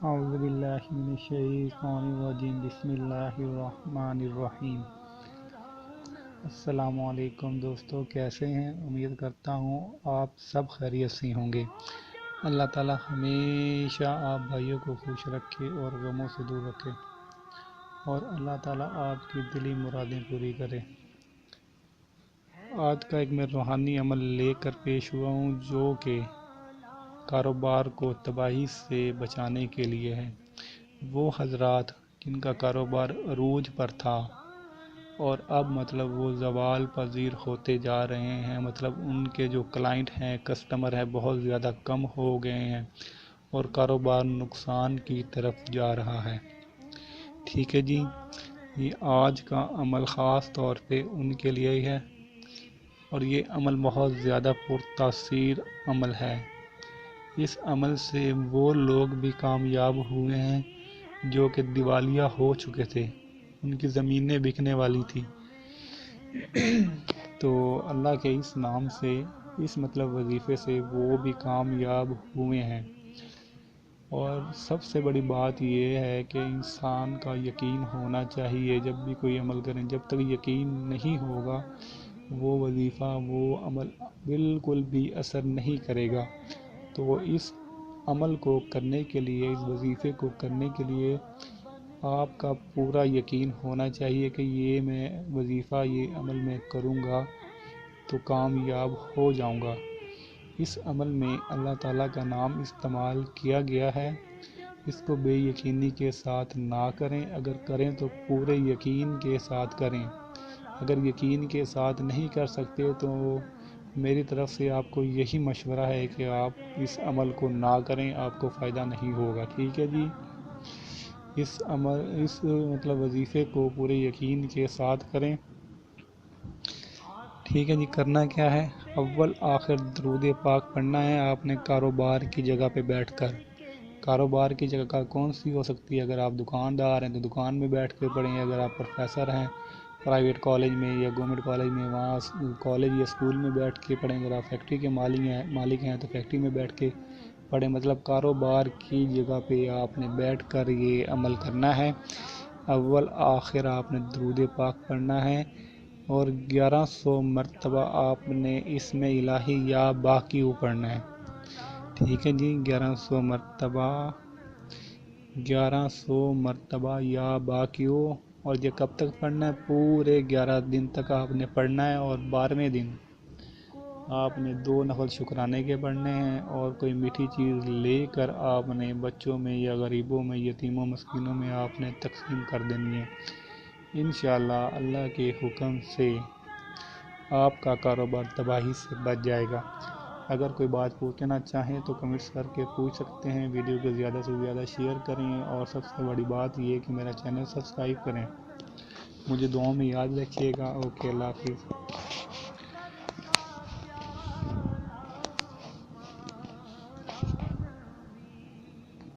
اعوذ باللہ من الشیطان الرجیم بسم اللہ الرحمن الرحیم۔ السلام علیکم دوستو، کیسے ہیں؟ امید کرتا ہوں آپ سب خیریت سے ہوں گے۔ اللہ تعالی ہمیشہ آپ بھائیوں کو خوش رکھے اور غموں سے دور رکھے، اور اللہ تعالی آپ کی دلی مرادیں پوری کرے۔ آج کا ایک میں روحانی عمل لے کر پیش ہوا ہوں جو کہ کاروبار کو تباہی سے بچانے کے لیے ہے۔ وہ حضرات جن کا کاروبار عروج پر تھا اور اب وہ زوال پذیر ہوتے جا رہے ہیں، ان کے جو کلائنٹ ہیں، کسٹمر ہیں، بہت زیادہ کم ہو گئے ہیں اور کاروبار نقصان کی طرف جا رہا ہے۔ ٹھیک ہے جی، یہ آج کا عمل خاص طور پہ ان کے لیے ہی ہے، اور یہ عمل بہت زیادہ پرتاثیر عمل ہے۔ اس عمل سے وہ لوگ بھی کامیاب ہوئے ہیں جو کہ دیوالیہ ہو چکے تھے، ان کی زمینیں بکنے والی تھی۔ تو اللہ کے اس نام سے، اس وظیفے سے وہ بھی کامیاب ہوئے ہیں۔ اور سب سے بڑی بات یہ ہے کہ انسان کا یقین ہونا چاہیے جب بھی کوئی عمل کریں۔ جب تک یقین نہیں ہوگا وہ وظیفہ، وہ عمل بالکل بھی اثر نہیں کرے گا۔ تو اس عمل کو کرنے کے لیے، اس وظیفے کو کرنے کے لیے آپ کا پورا یقین ہونا چاہیے کہ یہ میں وظیفہ، یہ عمل میں کروں گا تو کامیاب ہو جاؤں گا۔ اس عمل میں اللہ تعالیٰ کا نام استعمال کیا گیا ہے۔ اس کو بے یقینی کے ساتھ نہ کریں، اگر کریں تو پورے یقین کے ساتھ کریں۔ اگر یقین کے ساتھ نہیں کر سکتے تو میری طرف سے آپ کو یہی مشورہ ہے کہ آپ اس عمل کو نہ کریں، آپ کو فائدہ نہیں ہوگا۔ ٹھیک ہے جی، اس وظیفے کو پورے یقین کے ساتھ کریں۔ ٹھیک ہے جی، کرنا کیا ہے؟ اول آخر درود پاک پڑھنا ہے آپ نے کاروبار کی جگہ پہ بیٹھ کر۔ کاروبار کی جگہ کون سی ہو سکتی ہے؟ اگر آپ دکاندار ہیں تو دکان میں بیٹھ کے پڑھیں، اگر آپ پروفیسر ہیں پرائیویٹ کالج میں یا گورنمنٹ کالج میں، وہاں کالج یا اسکول میں بیٹھ کے پڑھیں۔ اگر آپ فیکٹری کے مالک ہیں تو فیکٹری میں بیٹھ کے پڑھیں۔ کاروبار کی جگہ پہ آپ نے بیٹھ کر یہ عمل کرنا ہے۔ اول آخر آپ نے درود پاک پڑھنا ہے، اور 1100 مرتبہ آپ نے اسم الہی یا باقیو پڑھنا ہے۔ ٹھیک ہے جی، 1100 مرتبہ یا باقیو۔ اور یہ کب تک پڑھنا ہے؟ پورے 11 دن تک آپ نے پڑھنا ہے، اور 12ویں دن آپ نے 2 نفل شکرانے کے پڑھنے ہیں، اور کوئی میٹھی چیز لے کر آپ نے بچوں میں یا غریبوں میں، یتیموں مسکینوں میں آپ نے تقسیم کر دینی ہے۔ انشاءاللہ اللہ کے حکم سے آپ کا کاروبار تباہی سے بچ جائے گا۔ اگر کوئی بات پوچھنا چاہیں تو کمنٹس کر کے پوچھ سکتے ہیں۔ ویڈیو کو زیادہ سے زیادہ شیئر کریں، اور سب سے بڑی بات یہ کہ میرا چینل سبسکرائب کریں۔ مجھے دعاؤں میں یاد رکھیے گا۔ اوکے، اللہ حافظ۔